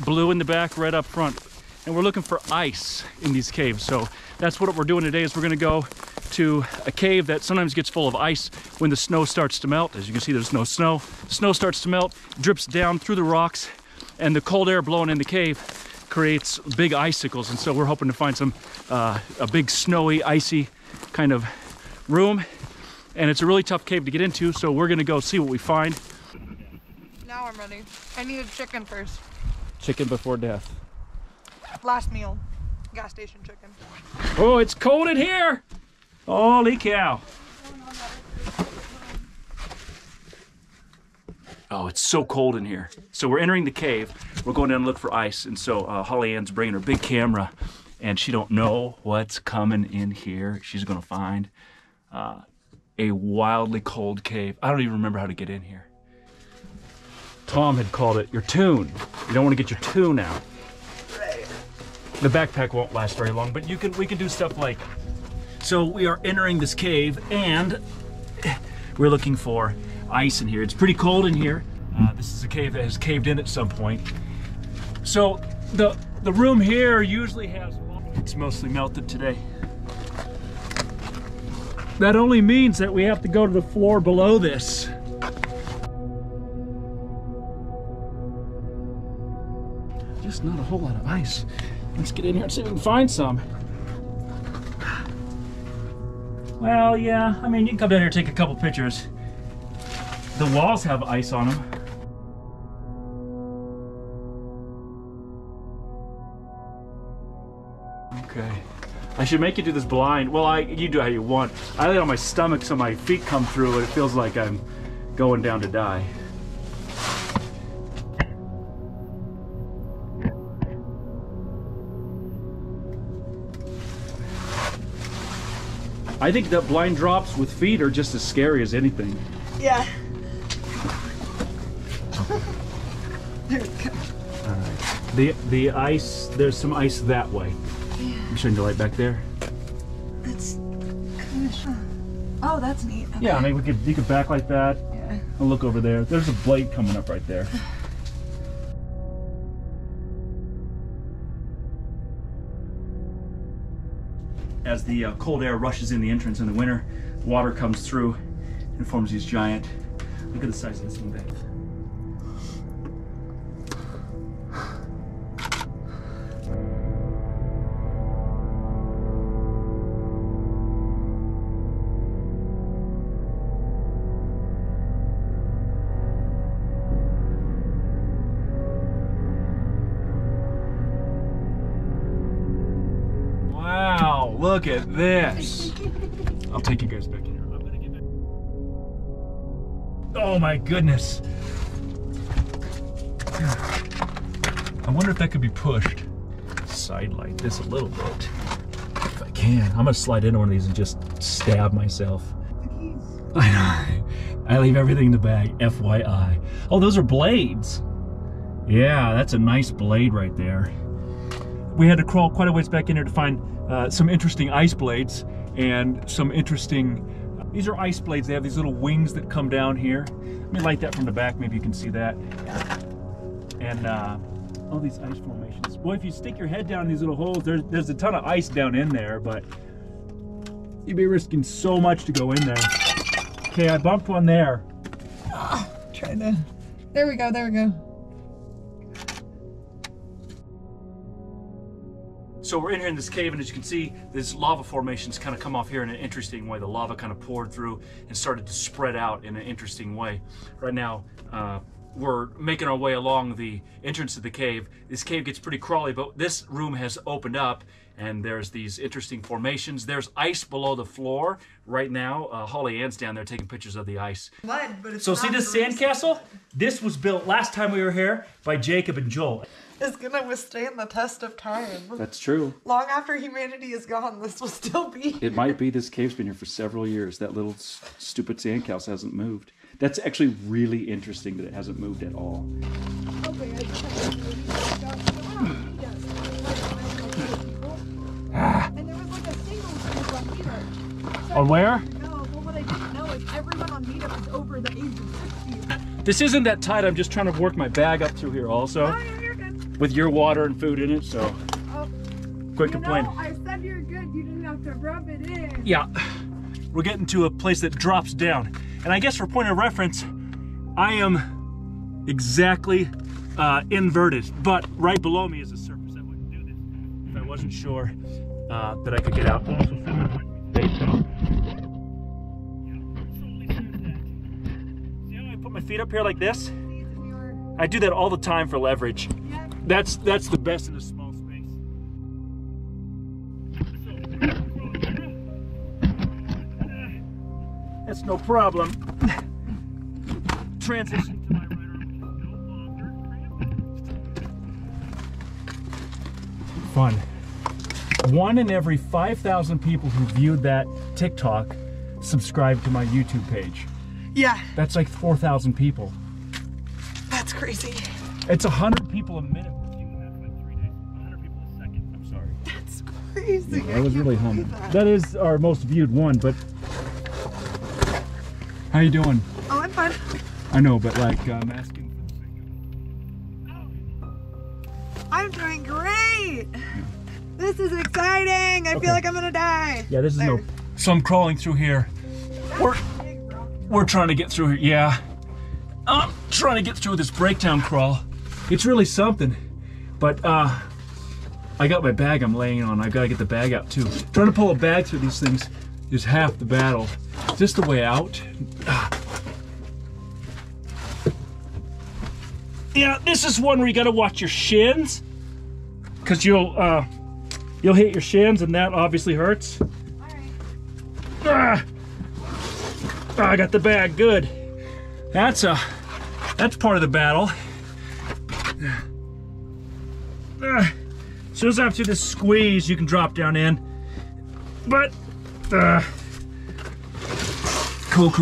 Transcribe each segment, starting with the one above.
blue in the back, red up front. And we're looking for ice in these caves. So that's what we're doing today, is we're gonna go to a cave that sometimes gets full of ice when the snow starts to melt. As you can see, there's no snow. The snow starts to melt, drips down through the rocks, and the cold air blowing in the cave creates big icicles. And so we're hoping to find some, a big snowy, icy kind of room. And it's a really tough cave to get into, so we're gonna go see what we find. Now I'm ready. I need a chicken first. Chicken before death. Last meal, gas station chicken. Oh, it's cold in here. Holy cow. Oh, it's so cold in here. So we're entering the cave. We're going down to look for ice. And so Holly Ann's bringing her big camera, and she don't know what's coming in here. She's gonna find a wildly cold cave. I don't even remember how to get in here. Tom had called it your tune. You don't want to get your tune out. The backpack won't last very long, but we can do stuff like, so we are entering this cave and we're looking for ice in here. It's pretty cold in here. This is a cave that has caved in at some point. So the room here usually has, it's mostly melted today. That only means that we have to go to the floor below this. Just not a whole lot of ice. Let's get in here and see if we can find some. Well, yeah, I mean, you can come down here and take a couple pictures. The walls have ice on them. Okay. I should make you do this blind. Well, you do how you want. I lay on my stomach so my feet come through and it feels like I'm going down to die. I think that blind drops with feet are just as scary as anything. Yeah. There we go. All right. The ice, there's some ice that way. Yeah. I'm showing the light back there. That's kind of, oh, that's neat. Okay. Yeah, I mean, you could back like that. Yeah. And look over there. There's a blade coming up right there. As the cold air rushes in the entrance in the winter, water comes through and forms these giant, look at the size of this thing back. Wow, look at this. I'll take you guys back in here. I'm gonna get back. Oh my goodness. I wonder if that could be pushed. Side light this a little bit. If I can. I'm gonna slide into one of these and just stab myself. I know. I leave everything in the bag, FYI. Oh, those are blades. Yeah, that's a nice blade right there. We had to crawl quite a ways back in here to find some interesting ice blades and some interesting, these are ice blades. They have these little wings that come down here. Let me light that from the back, maybe you can see that. And all these ice formations. Boy, if you stick your head down in these little holes, there's a ton of ice down in there, but you'd be risking so much to go in there. Okay, I bumped one there. Trying to, there we go, there we go. So we're in here in this cave, and as you can see, these lava formations kind of come off here in an interesting way. The lava kind of poured through and started to spread out in an interesting way. Right now, we're making our way along the entrance to the cave. This cave gets pretty crawly, but this room has opened up, and there's these interesting formations. There's ice below the floor right now. Holly Ann's down there taking pictures of the ice. Mud, but it's so see this sandcastle? This was built last time we were here by Jacob and Joel. It's gonna withstand the test of time. That's true. Long after humanity is gone, this will still be here. It might be. This cave's been here for several years. That little stupid sandcastle hasn't moved. That's actually really interesting that it hasn't moved at all. Okay, and there was like a single group on Meetup. On where? No, well, what I didn't know is everyone on Meetup is over the age of 60. This isn't that tight. I'm just trying to work my bag up through here also. Oh, yeah, you're good. with your water and food in it, so quit complaining. I said you're good, you didn't have to rub it in. Yeah, we're getting to a place that drops down. And I guess for point of reference, I am exactly inverted, but right below me is a surface that wouldn't do this if I wasn't sure that I could get out. See how I put my feet up here like this? I do that all the time for leverage. That's the best in a small space. That's no problem. Transition to my right arm, which is no longer cramped. Fun. 1 in every 5,000 people who viewed that TikTok subscribed to my YouTube page. Yeah. That's like 4,000 people. That's crazy. It's 100 people a minute with you, and that's like 3 days. 100 people a second. I'm sorry. That's crazy. Yeah, I was really humbled. That is our most viewed one, but how you doing? Oh, I'm fine. I know, but like I'm asking for the sake of... I'm doing great. This is exciting. I feel like I'm gonna die. Yeah, this is no. So I'm crawling through here. We're trying to get through here. Yeah, I'm trying to get through this breakdown crawl. It's really something, but I got my bag I'm laying on. I gotta get the bag out too. Trying to pull a bag through these things is half the battle. Is this the way out? Yeah, this is one where you gotta watch your shins, cause you'll hit your shins and that obviously hurts. I got the bag, good. That's part of the battle. As soon as I'm through this squeeze, you can drop down in. But cool.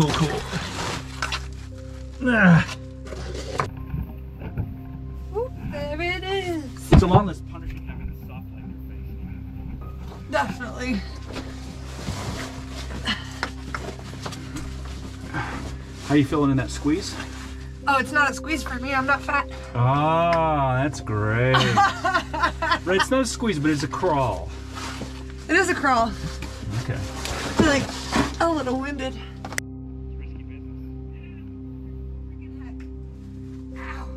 Oop, there it is. It's a lot less punishing having a soft like your face. Definitely. How you feeling in that squeeze? Oh, it's not a squeeze for me. I'm not fat. Ah, that's great. Right, it's not a squeeze, but it's a crawl. It is a crawl. Okay. I feel like a little winded. Risky business. Ow.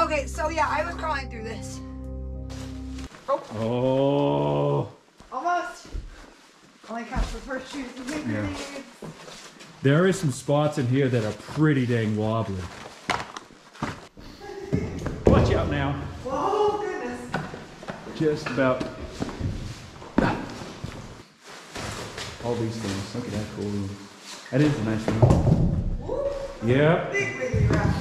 Okay, so yeah, I was crawling through this. Oh. Almost. Only counts for first shoes. Yeah. There is some spots in here that are pretty dang wobbly. Watch out now. Oh goodness. Just about. All these things. Look at that cool room. That is a nice room. Yeah. Big rough.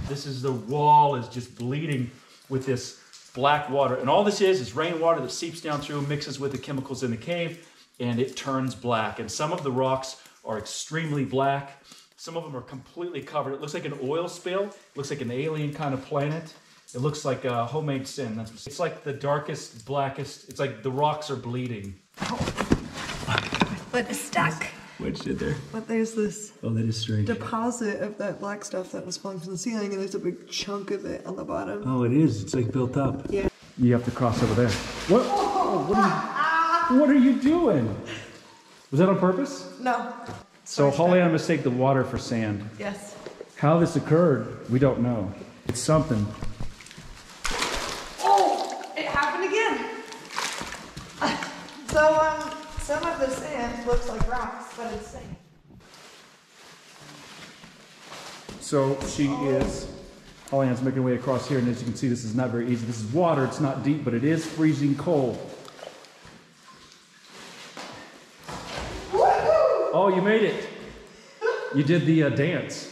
This is the wall is just bleeding with this black water. And all this is rainwater that seeps down through, mixes with the chemicals in the cave, and it turns black. And some of the rocks are extremely black. Some of them are completely covered. It looks like an oil spill. It looks like an alien kind of planet. It looks like a homemade sin. It's like the darkest, blackest. It's like the rocks are bleeding. But it's stuck. What'd you do there? But there's this Oh, that is strange. deposit of that black stuff that was falling from the ceiling, and there's a big chunk of it on the bottom. Oh, it is. It's like built up. Yeah. You have to cross over there. What? Oh, what are you doing? Was that on purpose? No. So Holly and I mistake the water for sand. Yes. How this occurred, we don't know. It's something. Oh, it happened again. Some of the sand looks like rocks, but it's sand. So she is, Holly Ann's making her way across here, and as you can see, this is not very easy. This is water, it's not deep, but it is freezing cold. Woohoo! Oh, you made it. You did the dance.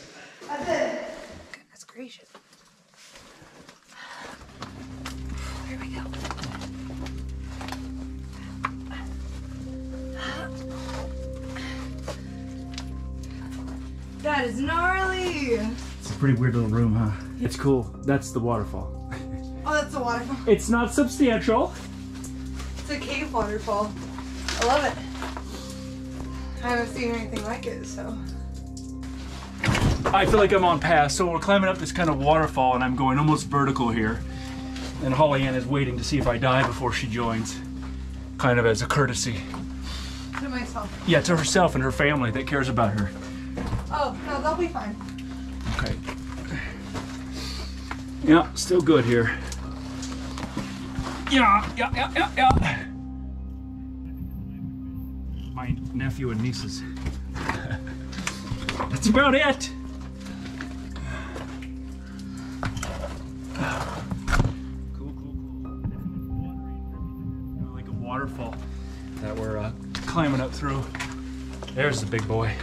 I did. Goodness gracious. There we go. That is gnarly. It's a pretty weird little room, huh? It's cool. That's the waterfall. Oh, that's a waterfall. It's not substantial. It's a cave waterfall. I love it. I haven't seen anything like it, so. I feel like I'm on pass. So we're climbing up this kind of waterfall and I'm going almost vertical here. And Holly Ann is waiting to see if I die before she joins, kind of as a courtesy. To myself. Yeah, to herself and her family that cares about her. Oh, no, they'll be fine. Okay. Yeah, still good here. Yeah. My nephew and nieces. That's about it. Cool. Like a waterfall that we're climbing up through. There's the big boy.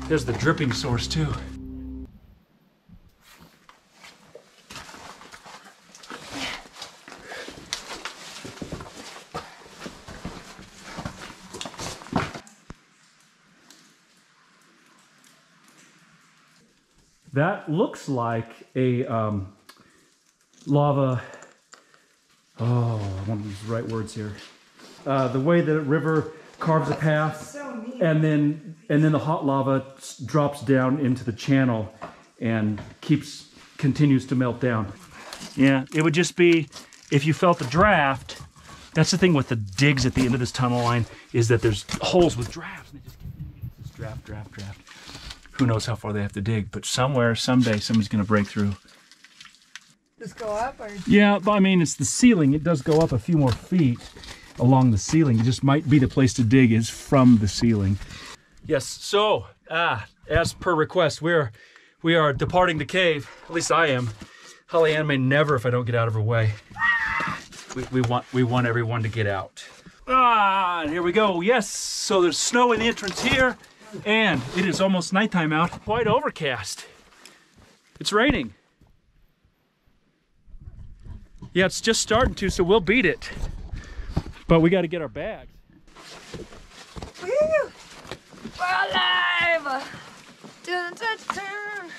There's the dripping source too. That looks like a lava. Oh, I want to use the right words here. The way the river carves a path, So neat. and then the hot lava drops down into the channel and continues to melt down. Yeah, it would just be if you felt the draft. That's the thing with the digs at the end of this tunnel line, is that there's holes with drafts, and it just continues this draft. Who knows how far they have to dig, but somewhere, someday, somebody's going to break through. Just go up, or? Yeah, but I mean, it's the ceiling. It does go up a few more feet along the ceiling. It just might be the place to dig is from the ceiling. Yes, so, as per request, we are departing the cave. At least I am. Holly Ann may never if I don't get out of her way. We want everyone to get out. Here we go. Yes, so there's snow in the entrance here. And it is almost nighttime out. Quite overcast. It's raining. Yeah, it's just starting to, so we'll beat it. But we got to get our bags. Woo! We're alive! Dun, dun, dun.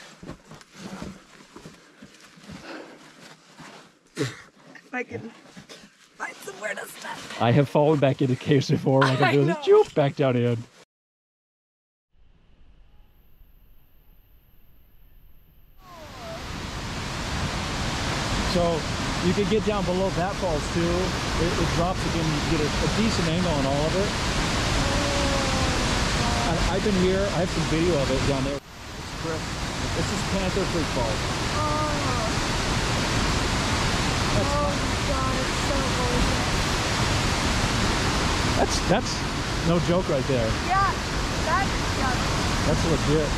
If I can find somewhere to stop. I have fallen back into caves before, and I can do this joop back down in. So you can get down below that falls too. It drops again. You get a decent angle on all of it. And I've been here. I have some video of it down there. This is Panther Creek Falls. Oh my god, it's so gorgeous. That's no joke right there. Yeah, that's That's legit.